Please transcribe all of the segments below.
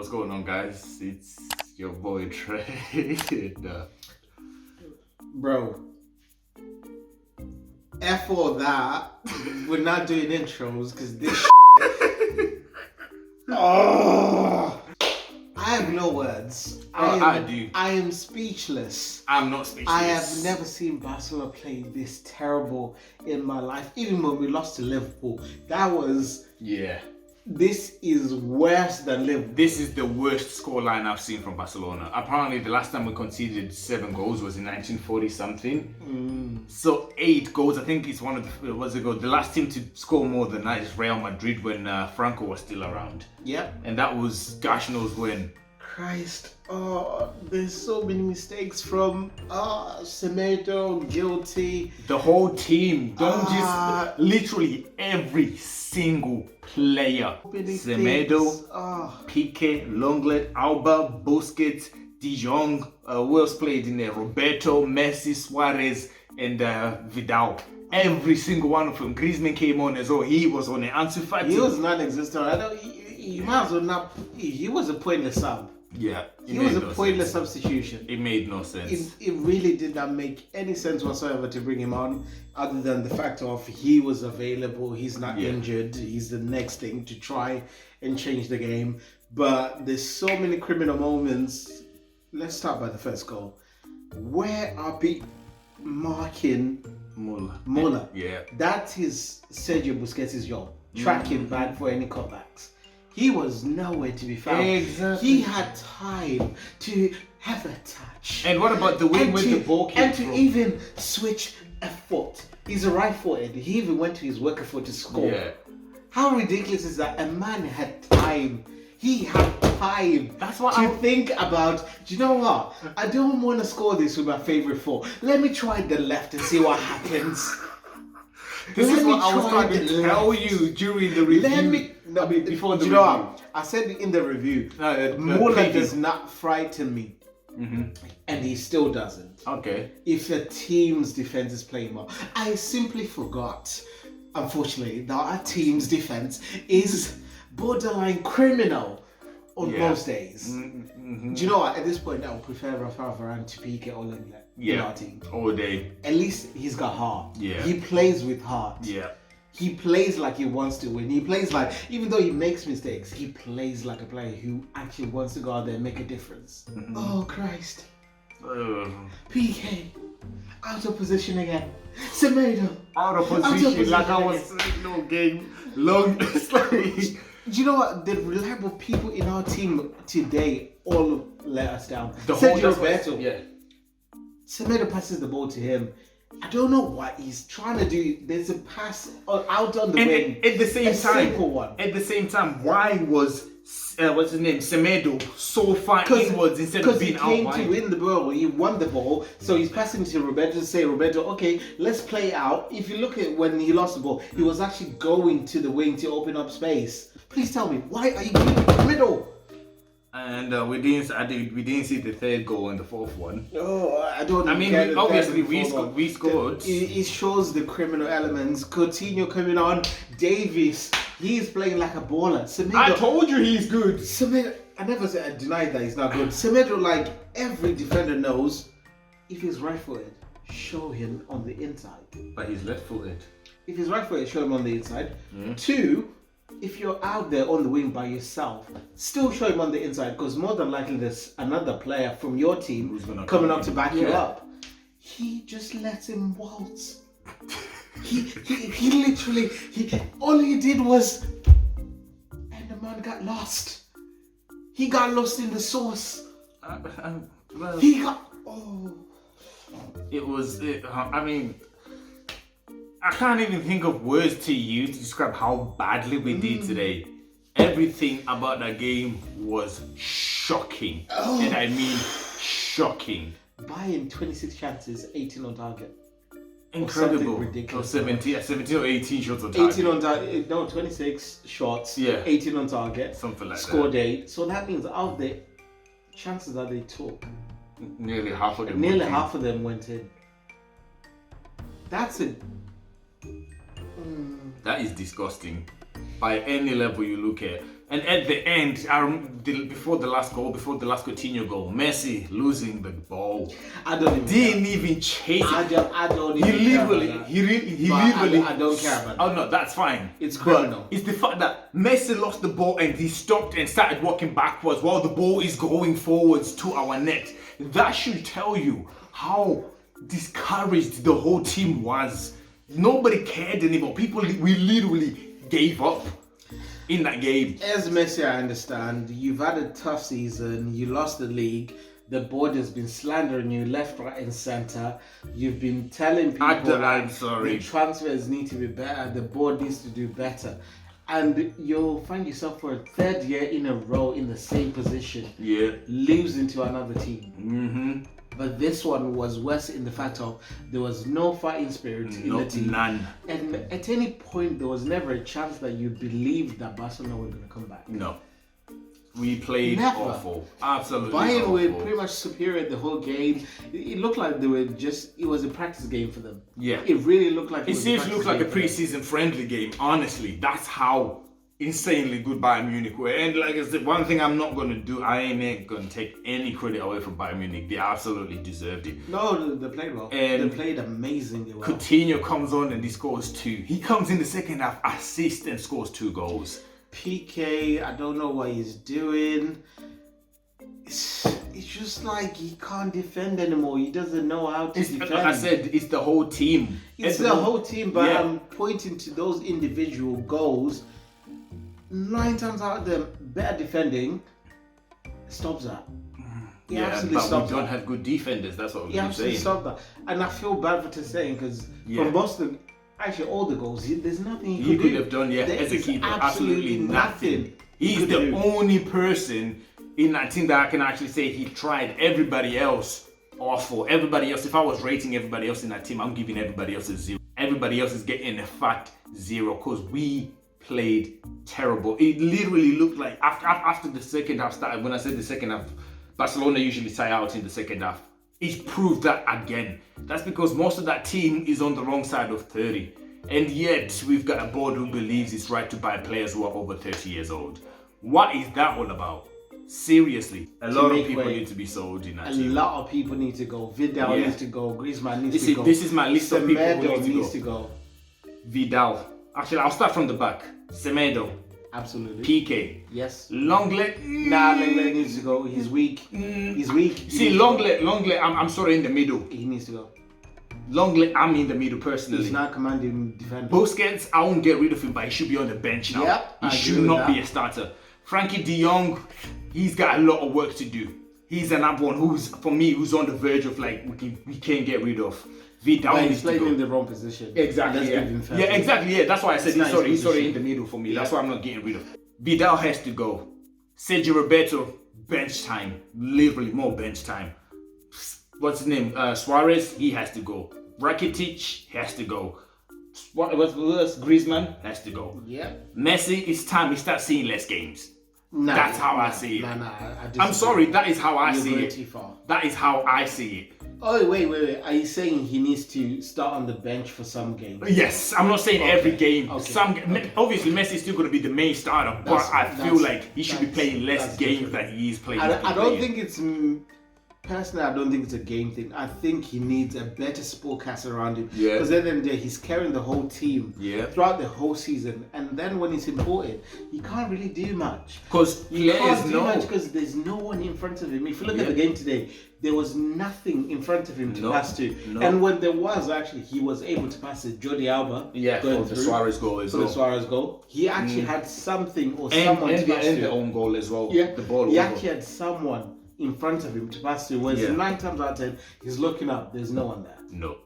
what's going on, guys? It's your boy Trey. Bro, F all that. We're not doing intros because this. Oh, I have no words. I do. I am speechless. I'm not speechless. I have never seen Barcelona play this terrible in my life. Even when we lost to Liverpool, that was. Yeah. This is worse than Liverpool. This is the worst scoreline I've seen from Barcelona. Apparently, the last time we conceded 7 goals was in 1940 something. So 8 goals. I think it's one of the the last team to score more than that is Real Madrid when Franco was still around. Yep. And that was gosh knows when. Christ, there's so many mistakes from Semedo, guilty. The whole team, literally every single player. Semedo, Piqué, Lenglet, Alba, Busquets, De Jong, who else played in there? Roberto, Messi, Suarez, and Vidal. Every single one of them. Griezmann came on as well. He was on it. Ansu Fati. He was non-existent. He might as well not. He was a pointless sub. Yeah, he was a pointless substitution. It made no sense. It really did not make any sense whatsoever to bring him on, other than the fact of he was available, he's not injured, he's the next thing to try and change the game. But there's so many criminal moments. Let's start by the first goal. Where are people marking Muller? Yeah. That is Sergio Busquets' job. Track him back for any cutbacks. He was nowhere to be found. Exactly. He had time to have a touch. And what about the win with the ball came to even switch a foot? He's a right-footed. He even went to his worker foot to score. Yeah. How ridiculous is that? A man had time. He had time. That's what to think about. Do you know what? I don't want to score this with my favorite foot. Let me try the left and see what happens. This is what I was trying to tell you during the review. Before the review. I said in the review, Muller does not frighten me. And he still doesn't. Okay. If a team's defense is playing well. I simply forgot, unfortunately, that our team's defense is borderline criminal on most days. Do you know what? At this point, I would prefer Rafael Varane to Piqué or Lenglet in our team. All day. At least he's got heart. Yeah. He plays with heart. Yeah. He plays like he wants to win. He plays like, even though he makes mistakes, he plays like a player who actually wants to go out there and make a difference. Oh, Christ. Piqué. Out of position again. Semedo. Out of position. Like I was saying, no game. Long. Do you know what? The reliable people in our team today all let us down. Sergio Roberto. Yeah. Semedo passes the ball to him. I don't know what he's trying to do. There's a pass out on the wing. At the same time, simple one. At the same time, why was what's his name, Semedo, so far inwards instead of being out wide? Because he came to win the ball. He won the ball, so he's passing to Roberto to say, Roberto, okay, let's play out. If you look at when he lost the ball, he was actually going to the wing to open up space. Please tell me, why are you going to the middle? And we didn't see the third goal and the fourth one. Oh, I don't. I mean, obviously we scored. It shows the criminal elements. Coutinho coming on. Davies, he's playing like a baller. Semedo, I told you he's good. Semedo, I never said I denied that he's not good. Semedo, like every defender knows, if he's right-footed, show him on the inside. But he's left-footed. If he's right-footed, show him on the inside. 2. If you're out there on the wing by yourself, still show him on the inside, because more than likely there's another player from your team who's coming up to back you up. He just lets him waltz. he literally, all he did was, and the man got lost. He got lost in the sauce. I mean, I can't even think of words to use to describe how badly we did today. Everything about that game was shocking. And I mean shocking. Bayern 26 chances, 18 on target. Incredible. Ridiculous. 17 or 18 shots on target. 18 on target. No, 26 shots. Yeah. 18 on target. Something like Scored 8. So that means out of the chances that they took, nearly half of them went in. That's it. That is disgusting. By any level you look at, And at the end, before the last Coutinho goal, Messi losing the ball. I don't didn't even chase it. I don't even care about that. He literally. I don't care about that. Oh no, that's fine. It's criminal. But it's the fact that Messi lost the ball and he stopped and started walking backwards while the ball is going forwards to our net. That should tell you how discouraged the whole team was. Nobody cared anymore. We literally gave up in that game. As Messi, I understand, you've had a tough season, you lost the league, the board has been slandering you left, right and centre. You've been telling people the transfers need to be better, the board needs to do better. And you'll find yourself for a third year in a row in the same position. Yeah. Losing to another team. Mm-hmm. But this one was worse in the fact of there was no fighting spirit in the team. None. And at any point, there was never a chance that you believed that Barcelona were going to come back. No. We played awful. Absolutely Bayern awful. were pretty much superior the whole game. It looked like it was a practice game for them. Yeah. It really looked like it seriously looked like a pre-season friendly game, honestly. That's how insanely good Bayern Munich were. And like I said, one thing I'm not going to do, I ain't going to take any credit away from Bayern Munich. They absolutely deserved it. No, they played well. And they played amazingly well. Coutinho comes on and he scores 2. He comes in the second half, assists and scores 2 goals. PK, I don't know what he's doing. It's just like he can't defend anymore. He doesn't know how to defend. Like I said, it's the whole team. It's the whole team, but I'm pointing to those individual goals. 9 times out of them, better defending stops that. He absolutely but stops we don't that. have good defenders. That's what we're saying. He absolutely stopped that. And I feel bad for saying because from most of actually all the goals, there's nothing he could have done. Yeah, there as a keeper, absolutely nothing. He's the only person in that team that I can actually say he tried. Everybody else awful. Everybody else, if I was rating everybody else in that team, I'm giving everybody else a 0. Everybody else is getting a fat 0 because we played terrible. It literally looked like after the second half started, when I said the second half, Barcelona usually tie out in the second half. It's proved that again. That's because most of that team is on the wrong side of 30. And yet, we've got a board who believes it's right to buy players who are over 30 years old. What is that all about? Seriously, a lot of people need to be sold in that team. A lot of people need to go. Vidal needs to go. Griezmann needs to go. This is my list of people who needs to go. Vidal. Actually, I'll start from the back. Semedo. Absolutely. PK. Yes. Lenglet. Nah, Lenglet needs to go. He's weak. He's weak. See, Lenglet, I'm sort of in the middle. He needs to go. Lenglet, I'm in the middle personally. He's not commanding defender. Busquets, I won't get rid of him, but he should be on the bench now. Yep, he should not be a starter. Frankie de Jong, he's got a lot of work to do. He's another one who's on the verge of like we can't get rid of. Vidal he's playing in the wrong position. Exactly. Yeah. That's why I said he's sort of in the middle for me. Yeah. That's why I'm not getting rid of. Vidal has to go. Sergio Roberto, bench time. Literally more bench time. What's his name? Suarez, he has to go. Rakitic has to go. What's Griezmann has to go. Yeah. Messi, it's time we start seeing less games. That's how I see it. I'm sorry, that is how I see it. Too far. That is how I see it. Oh, wait. Are you saying he needs to start on the bench for some games? Yes, I'm not saying every game. Okay. Obviously, Messi is still going to be the main starter, but I feel like he should be playing less games than he is playing. I don't think it's... Personally, I don't think it's a game thing. I think he needs a better support cast around him. Yeah. Because at the end of the day, he's carrying the whole team throughout the whole season. And then when he's important, he can't really do much. Because because there's no one in front of him. If you look at the game today, there was nothing in front of him to pass to. And when there was, actually, he was able to pass to Jordi Alba. Yeah, for the Suarez goal as well. The Suarez goal. He actually had something or someone to pass to. And the own goal as well. Yeah, the ball. He actually had someone in front of him to pass to. Whereas 9 times out of 10, he's looking up. There's no one there. No.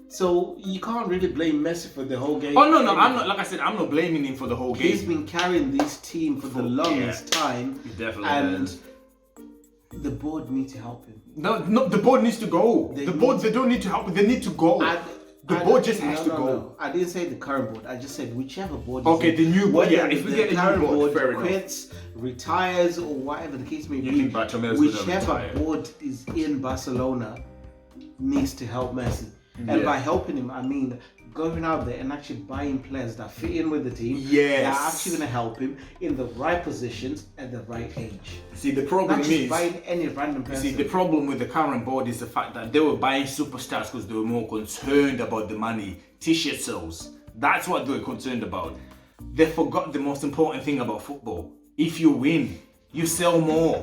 So you can't really blame Messi for the whole game. Oh no, I'm not. Like I said, I'm not blaming him for the whole game. He's been carrying this team for the longest time. He definitely has. The board need to help him. No, the board needs to go. They don't need to help him. They need to go. The board just has to go. No. I didn't say the current board. I just said whichever board. Okay, the new board. Yeah, if we get a new board, fair enough. Quits, retires, or whatever the case may be. Whichever board is in Barcelona needs to help Messi. And by helping him, I mean going out there and actually buying players that fit in with the team. Yes. That are actually going to help him in the right positions at the right age. See, the problem Not just is buying any random person. See, the problem with the current board is the fact that they were buying superstars because they were more concerned about the money, t-shirt sales. That's what they were concerned about. They forgot the most important thing about football. If you win, you sell more.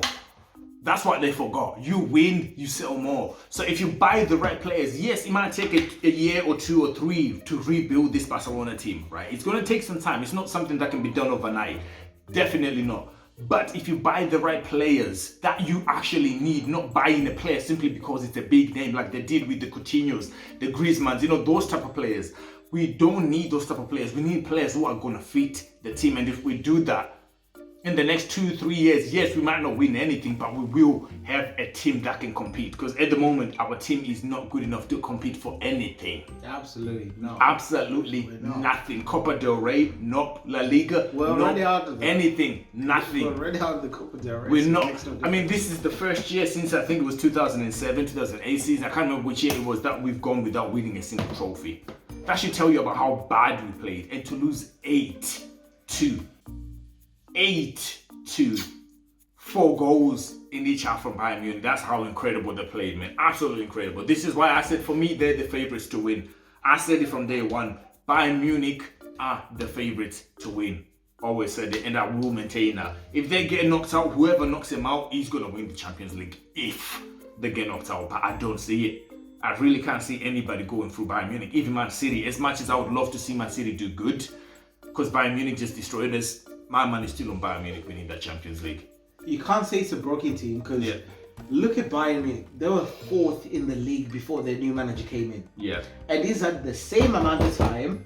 That's what they forgot. You win, you sell more. So if you buy the right players, yes, it might take a year or 2 or 3 to rebuild this Barcelona team, right? It's going to take some time. It's not something that can be done overnight. Definitely not. But if you buy the right players that you actually need, not buying a player simply because it's a big name like they did with the Coutinhos, the Griezmanns, those type of players. We don't need those type of players. We need players who are going to fit the team. And if we do that, in the next 2-3 years, yes, we might not win anything, but we will have a team that can compete. Because at the moment, our team is not good enough to compete for anything. Absolutely no. Absolutely nothing. Copa del Rey, nope. La Liga, we're already out of that. Anything, nothing. We're already out of the Copa del Rey. We're not. I mean, this is the first year since I think it was 2007, 2008 season. I can't remember which year it was that we've gone without winning a single trophy. That should tell you about how bad we played. And to lose 8-2. 8-2, 4 goals in each half from Bayern Munich. That's how incredible they played, man. Absolutely incredible. This is why I said for me, they're the favourites to win. I said it from day one. Bayern Munich are the favourites to win. Always said it, and I will maintain that. If they get knocked out, whoever knocks them out, he's going to win the Champions League. If they get knocked out, but I don't see it. I really can't see anybody going through Bayern Munich. Even Man City, as much as I would love to see Man City do good, because Bayern Munich just destroyed us, my man is still on Bayern Munich winning that Champions League. You can't say it's a broken team because look at Bayern Munich. They were 4th in the league before their new manager came in. Yeah. And he's had the same amount of time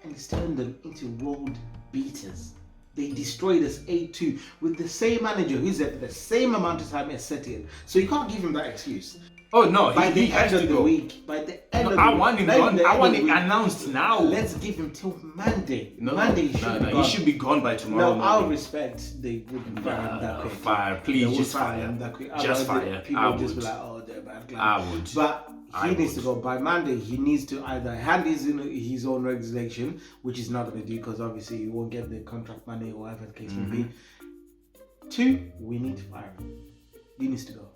and he's turned them into world beaters. They destroyed us 8-2 with the same manager who's had the same amount of time as Setien. So you can't give him that excuse. Oh no, by he the has end to of the go. week, by the end of the I week, want him not even gone. the I end want of him the week. announced now. Let's give him till Monday. Monday he should be gone. He should be gone by tomorrow. No, I'll respect they wouldn't fire him that quick. Fire, please, just fire him that quick. Just fire. People would just be like, oh, they're bad. I would. But he needs to go by Monday. He needs to either hand his own resignation, which he's not going to do because obviously he won't get the contract money or whatever the case may be. 2, we need to fire him. He needs to go.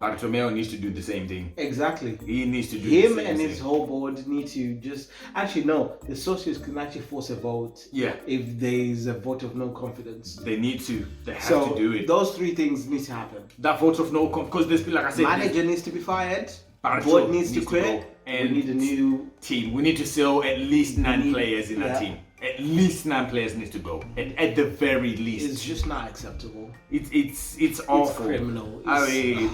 Bartomeu needs to do the same thing. Exactly. He needs to do him the same and thing. his whole board need to just actually no. The socios can actually force a vote. Yeah. If there is a vote of no confidence, they need to. They have to do it. Those 3 things need to happen. That vote of no confidence, because there's like I said, manager needs to be fired. Bartomeu Board needs to quit. And we need a new team. We need to sell at least 9 players in that team. At least 9 players need to go. At the very least. It's just not acceptable. It's awful. It's criminal. I mean,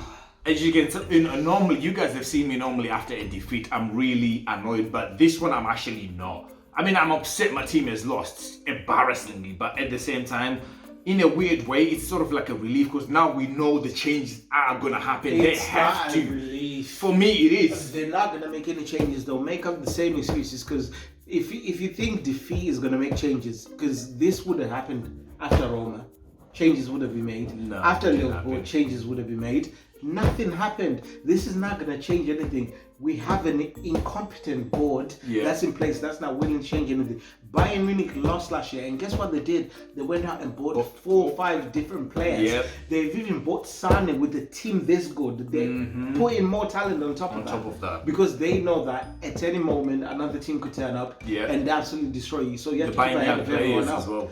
as you can normally, you guys have seen me normally after a defeat, I'm really annoyed, but this one I'm actually not. I mean, I'm upset my team has lost embarrassingly, but at the same time, in a weird way, it's sort of like a relief because now we know the changes are gonna happen. They have to. Relief. For me, it is. They're not gonna make any changes. They'll make up the same excuses because if you think defeat is gonna make changes, because this would have happened after Roma, changes would have been made. No, after Liverpool, changes would have been made. Nothing happened. This is not going to change anything. We have an incompetent board that's in place that's not willing to change anything. Bayern Munich lost last year, and guess what they did? They went out and bought 4 or 5 different players. Yep. They've even bought Sane with a team this good. They're putting more talent on top of that. Because they know that at any moment another team could turn up and absolutely destroy you. So you have to keep ahead of everyone else. As well.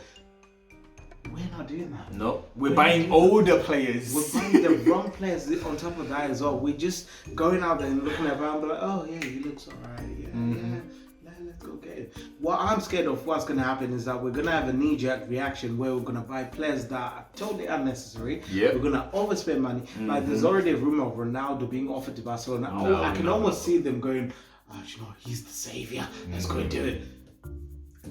We're not doing that. No, we're buying older players. We're buying the wrong players on top of that as well. We're just going out there and looking around, but like, oh yeah, he looks alright. Let's go get it. What I'm scared of, what's going to happen is that we're going to have a knee-jerk reaction where we're going to buy players that are totally unnecessary. We're going to overspend money. Like there's already a rumor of Ronaldo being offered to Barcelona. I can almost see them going, oh, you know, he's the savior. Let's go and do it.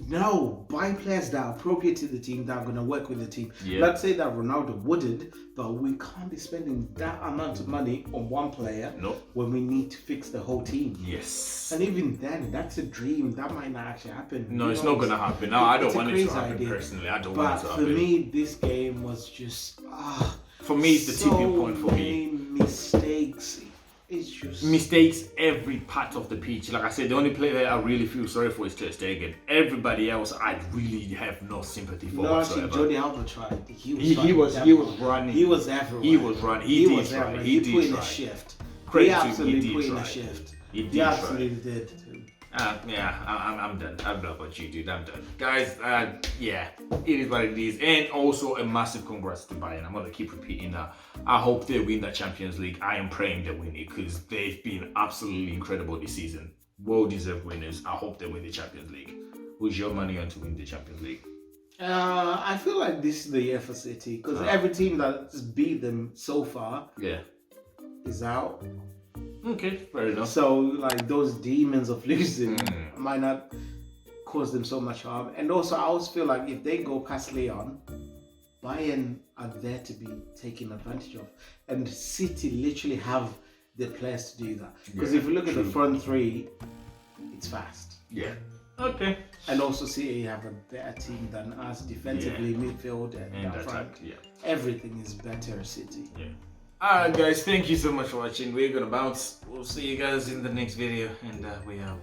No, buy players that are appropriate to the team, that are going to work with the team. Let's say that Ronaldo wouldn't, but we can't be spending that amount of money on one player when we need to fix the whole team. Yes. And even then, that's a dream. That might not actually happen. No, it's not going to happen. No, I don't want it to happen personally. I don't want it to happen. But for me, this game was just... for me, it's the tipping point for me. Mistakes. It's just mistakes every part of the pitch. Like I said, the only player I really feel sorry for is Ter Stegen. Everybody else, I really have no sympathy for whatsoever. Actually, Jordi Alba tried. He was running. He was everywhere. He was running. He did try. He put in a shift. He absolutely put in a shift. He absolutely did. Yeah, I'm done. I don't know about you, dude. I'm done. Guys, yeah, it is what it is. And also a massive congrats to Bayern. I'm going to keep repeating that. I hope they win the Champions League. I am praying they win it because they've been absolutely incredible this season. Well-deserved winners. I hope they win the Champions League. Who's your money on to win the Champions League? I feel like this is the year for City because every team that's beat them so far is out. Okay, fair enough. So, like, those demons of losing might not cause them so much harm. And also, I always feel like if they go past Leon, Bayern are there to be taken advantage of. And City literally have the players to do that. Because if you look at the front three, it's fast. Yeah. Okay. And also City have a better team than us defensively, midfield, and up front. Yeah. Everything is better City. Yeah. Alright guys, thank you so much for watching. We're gonna bounce. We'll see you guys in the next video, and we out.